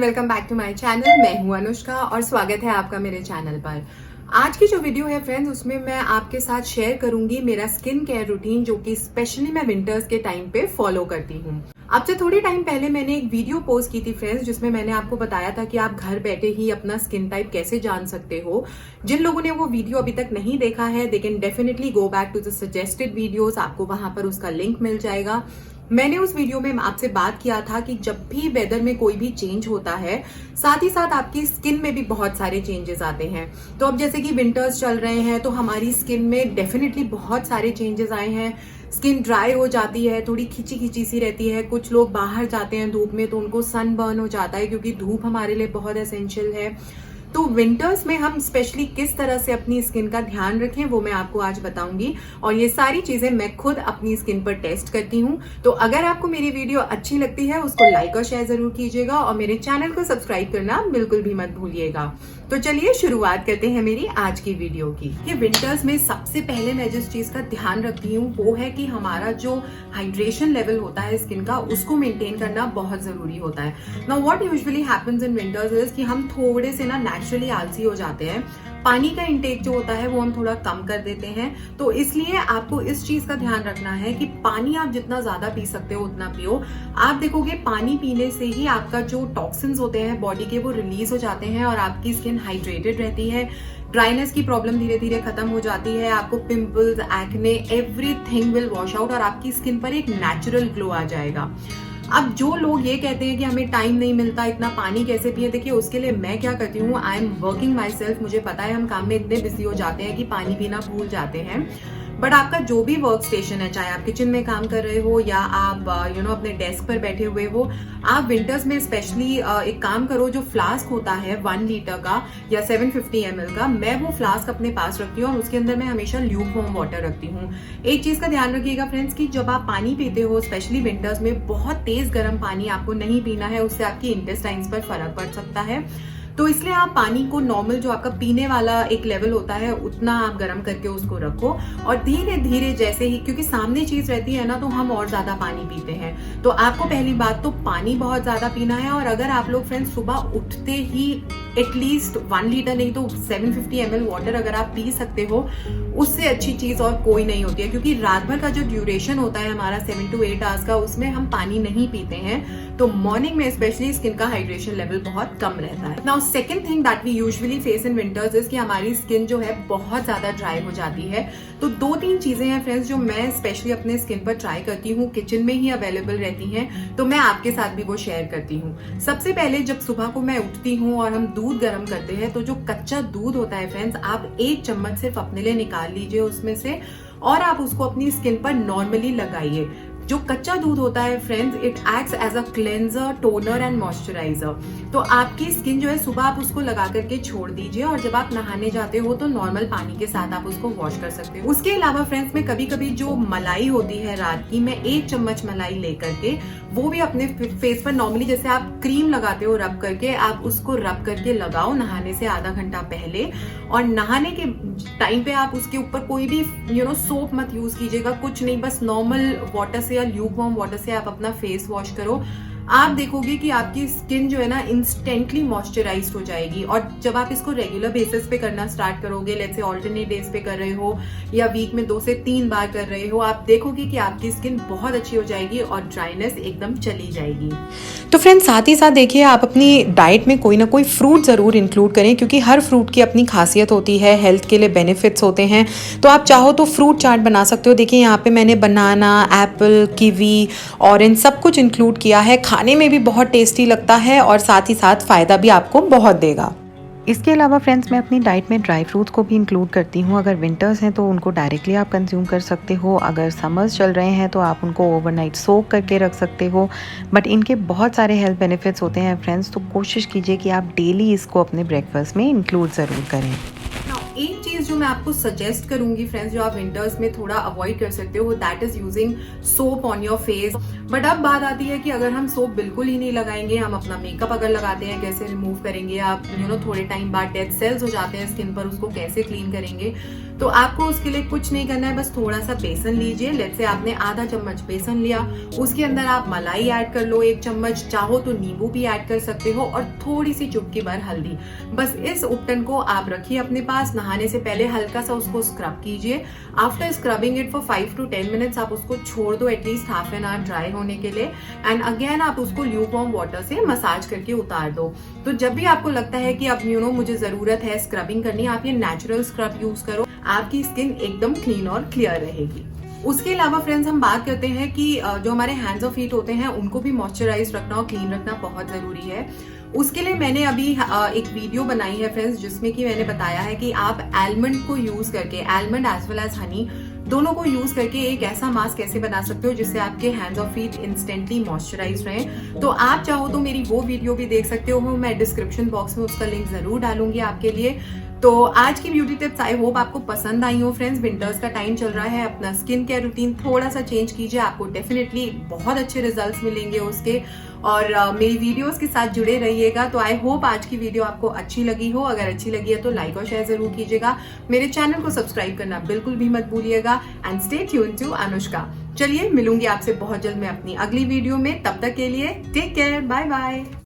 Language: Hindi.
Welcome back to my channel. मैं हूं अनुष्का और स्वागत है आपका मेरे चैनल पर। आज की जो वीडियो है फ्रेंड्स, उसमें मैं आपके साथ शेयर करूंगी मेरा स्किन केयर रूटीन, जो कि स्पेशली मैं विंटर्स के टाइम पे फॉलो करती हूं। अब से थोड़ी टाइम पहले मैंने एक वीडियो पोस्ट की थी फ्रेंड्स, जिसमें मैंने आपको बताया था कि आप घर बैठे ही अपना स्किन टाइप कैसे जान सकते हो। जिन लोगों ने वो वीडियो अभी तक नहीं देखा है, they can definitely go back to the suggested videos. आपको वहां पर उसका लिंक मिल जाएगा। मैंने उस वीडियो में आपसे बात किया था कि जब भी वेदर में कोई भी चेंज होता है, साथ ही साथ आपकी स्किन में भी बहुत सारे चेंजेस आते हैं। तो अब जैसे कि विंटर्स चल रहे हैं, तो हमारी स्किन में डेफिनेटली बहुत सारे चेंजेस आए हैं। स्किन ड्राई हो जाती है, थोड़ी खिंची खिंची सी रहती है। कुछ लोग बाहर जाते हैं धूप में तो उनको सन बर्न हो जाता है, क्योंकि धूप हमारे लिए बहुत एसेंशियल है। तो विंटर्स में हम स्पेशली किस तरह से अपनी स्किन का ध्यान रखें, वो मैं आपको आज बताऊंगी। और ये सारी चीजें मैं खुद अपनी स्किन पर टेस्ट करती हूँ। तो अगर आपको मेरी वीडियो अच्छी लगती है, उसको लाइक और शेयर जरूर कीजिएगा और मेरे चैनल को सब्सक्राइब करना बिल्कुल भी मत भूलिएगा। तो चलिए शुरुआत करते हैं मेरी आज की वीडियो की। ये विंटर्स में सबसे पहले मैं जिस चीज का ध्यान रखती हूँ, वो है कि हमारा जो हाइड्रेशन लेवल होता है स्किन का, उसको मेंटेन करना बहुत जरूरी होता है। Now what usually happens in winters is कि हम थोड़े से नेचुरली आलसी हो जाते हैं। पानी का इंटेक जो होता है वो हम थोड़ा कम कर देते हैं। तो इसलिए आपको इस चीज का ध्यान रखना है कि पानी आप जितना ज्यादा पी सकते हो उतना पियो। आप देखोगे पानी पीने से ही आपका जो टॉक्सिन्स होते हैं बॉडी के, वो रिलीज हो जाते हैं और आपकी स्किन हाइड्रेटेड रहती है। ड्राइनेस की प्रॉब्लम धीरे धीरे खत्म हो जाती है। आपको pimples, acne, everything will wash out और आपकी स्किन पर एक नेचुरल ग्लो आ जाएगा। अब जो लोग ये कहते हैं कि हमें टाइम नहीं मिलता, इतना पानी कैसे पिए, देखिए उसके लिए मैं क्या करती हूँ, I am working my self. मुझे पता है हम काम में इतने बिजी हो जाते हैं कि पानी पीना भूल जाते हैं। बट आपका जो भी वर्क स्टेशन है, चाहे आप किचन में काम कर रहे हो या आप अपने डेस्क पर बैठे हुए हो, आप विंटर्स में स्पेशली एक काम करो, जो फ्लास्क होता है 1 लीटर का या 750 ml का, मैं वो फ्लास्क अपने पास रखती हूँ और उसके अंदर मैं हमेशा ल्यूकवार्म वाटर रखती हूँ। एक चीज का ध्यान रखिएगा फ्रेंड्स कि जब आप पानी पीते हो, स्पेशली विंटर्स में, बहुत तेज गर्म पानी आपको नहीं पीना है। उससे आपकी इंटेस्टाइन्स पर फर्क पड़ सकता है। तो इसलिए आप पानी को नॉर्मल जो आपका पीने वाला एक लेवल होता है उतना आप गर्म करके उसको रखो और धीरे धीरे जैसे ही, क्योंकि सामने चीज रहती है ना, तो हम और ज्यादा पानी पीते हैं। तो आपको पहली बात तो पानी बहुत ज्यादा पीना है। और अगर आप लोग फ्रेंड्स सुबह उठते ही एटलीस्ट 1 लीटर नहीं तो 750 ml वाटर अगर आप पी सकते हो, उससे अच्छी चीज और कोई नहीं होती है। क्योंकि रात भर का जो ड्यूरेशन होता है हमारा 7 to 8 आवर्स का, उसमें हम पानी नहीं पीते हैं। तो मॉर्निंग में स्पेशली स्किन का हाइड्रेशन लेवल बहुत कम रहता है। Now second thing that we usually face in winters is कि हमारी स्किन जो है बहुत ज्यादा ड्राई हो जाती है। तो 2-3 चीजें हैं फ्रेंड्स जो मैं स्पेशली अपने स्किन पर ट्राई करती हूँ, किचन में ही अवेलेबल रहती हैं, तो मैं आपके साथ भी वो शेयर करती हूँ। सबसे पहले जब सुबह को मैं उठती हूँ और हम दूध गर्म करते हैं, तो जो कच्चा दूध होता है फ्रेंड्स, आप 1 चम्मच सिर्फ अपने लिए निकाल लीजिए उसमें से और आप उसको अपनी स्किन पर नॉर्मली लगाइए। जो कच्चा दूध होता है friends, it acts as a cleanser, toner and moisturiser. तो आपकी स्किन जो है सुबह आप उसको लगा करके छोड़ दीजिए और जब आप नहाने जाते हो तो नॉर्मल पानी के साथ आप उसको वॉश कर सकते हो। उसके अलावा फ्रेंड्स, मैं कभी कभी जो मलाई होती है रात की, मैं 1 चम्मच मलाई लेकर के वो भी अपने फेस पर नॉर्मली जैसे आप क्रीम लगाते हो रब करके, आप उसको रब करके लगाओ नहाने से आधा घंटा पहले। और नहाने के टाइम पे आप उसके ऊपर कोई भी सोप मत यूज कीजिएगा, कुछ नहीं, बस नॉर्मल वाटर से या ल्यूकवार्म वाटर से आप अपना फेस वॉश करो। आप देखोगे कि आपकी स्किन जो है ना इंस्टेंटली मॉइस्चराइज्ड हो जाएगी। और जब आप इसको रेगुलर बेसिस पे करना स्टार्ट करोगे, लेट्स से ऑल्टरनेट डेज पे कर रहे हो या वीक में 2 से 3 बार कर रहे हो, आप देखोगे कि आपकी स्किन बहुत अच्छी हो जाएगी और ड्राइनेस एकदम चली जाएगी। तो फ्रेंड्स, साथ ही साथ देखिए, आप अपनी डाइट में कोई ना कोई फ्रूट ज़रूर इंक्लूड करें, क्योंकि हर फ्रूट की अपनी खासियत होती है, हेल्थ के लिए बेनिफिट्स होते हैं। तो आप चाहो तो फ्रूट चाट बना सकते हो। देखिए यहाँ पे मैंने बनाना, एप्पल, कीवी, ऑरेंज सब कुछ इंक्लूड किया है। खाने में भी बहुत टेस्टी लगता है और साथ ही साथ फ़ायदा भी आपको बहुत देगा। इसके अलावा फ्रेंड्स, मैं अपनी डाइट में ड्राई फ्रूट्स को भी इंक्लूड करती हूँ। अगर विंटर्स हैं तो उनको डायरेक्टली आप कंज्यूम कर सकते हो, अगर समर्स चल रहे हैं तो आप उनको ओवरनाइट सोक करके रख सकते हो। बट इनके बहुत सारे हेल्थ बेनिफिट्स होते हैं फ्रेंड्स, तो कोशिश कीजिए कि आप डेली इसको अपने ब्रेकफास्ट में इंक्लूड ज़रूर करें। एक चीज जो मैं आपको सजेस्ट करूंगी फ्रेंड्स, जो आप विंटर्स में थोड़ा अवॉइड कर सकते हो, that is using soap on your face. But अब बात आती है कि अगर हम सोप बिल्कुल ही नहीं लगाएंगे, हम अपना मेकअप अगर लगाते हैं कैसे रिमूव करेंगे, आप थोड़े टाइम बाद डेड सेल्स हो जाते हैं स्किन पर, उसको कैसे क्लीन करेंगे। तो आपको उसके लिए कुछ नहीं करना है, बस थोड़ा सा बेसन लीजिए। लेट्स से आपने आधा चम्मच बेसन लिया, उसके अंदर आप मलाई ऐड कर लो 1 चम्मच, चाहो तो नींबू भी ऐड कर सकते हो, और थोड़ी सी चुटकी भर हल्दी। बस इस उपटन को आप रखिए अपने पास। नहाने से पहले हल्का सा उसको स्क्रब कीजिए। After scrubbing it for 5 to 10 minutes आप उसको छोड़ दो at least half an hour dry होने के लिए। एंड अगेन आप उसको ल्यूकवार्म वाटर से मसाज करके उतार दो। तो जब भी आपको लगता है कि अब मुझे जरूरत है स्क्रबिंग करनी, आप ये नेचुरल स्क्रब यूज करो, आपकी स्किन एकदम क्लीन और क्लियर रहेगी। उसके अलावा फ्रेंड्स हम बात करते हैं कि जो हमारे हैंड्स और फीट होते हैं उनको भी मॉइस्चराइज रखना और क्लीन रखना बहुत जरूरी है। उसके लिए मैंने अभी एक वीडियो बनाई है फ्रेंड्स, जिसमें कि मैंने बताया है कि आप आलमंड को यूज करके, almond as well as honey दोनों को यूज करके एक ऐसा मास्क कैसे बना सकते हो जिससे आपके हैंड्स और फीट इंस्टेंटली मॉइस्चराइज रहे। तो आप चाहो तो मेरी वो वीडियो भी देख सकते हो, मैं डिस्क्रिप्शन बॉक्स में उसका लिंक जरूर डालूंगी आपके लिए। तो आज की ब्यूटी टिप्स आई होप आपको पसंद आई हो फ्रेंड्स। विंटर्स का टाइम चल रहा है, अपना स्किन केयर रूटीन थोड़ा सा चेंज कीजिए, आपको डेफिनेटली बहुत अच्छे रिजल्ट्स मिलेंगे उसके। और मेरी वीडियोस के साथ जुड़े रहिएगा। तो आई होप आज की वीडियो आपको अच्छी लगी हो। अगर अच्छी लगी है तो लाइक और शेयर जरूर कीजिएगा। मेरे चैनल को सब्सक्राइब करना बिल्कुल भी मत भूलिएगा। And stay tune to Anushka. चलिए मिलूंगी आपसे बहुत जल्द मैं अपनी अगली वीडियो में। तब तक के लिए टेक केयर, बाय बाय।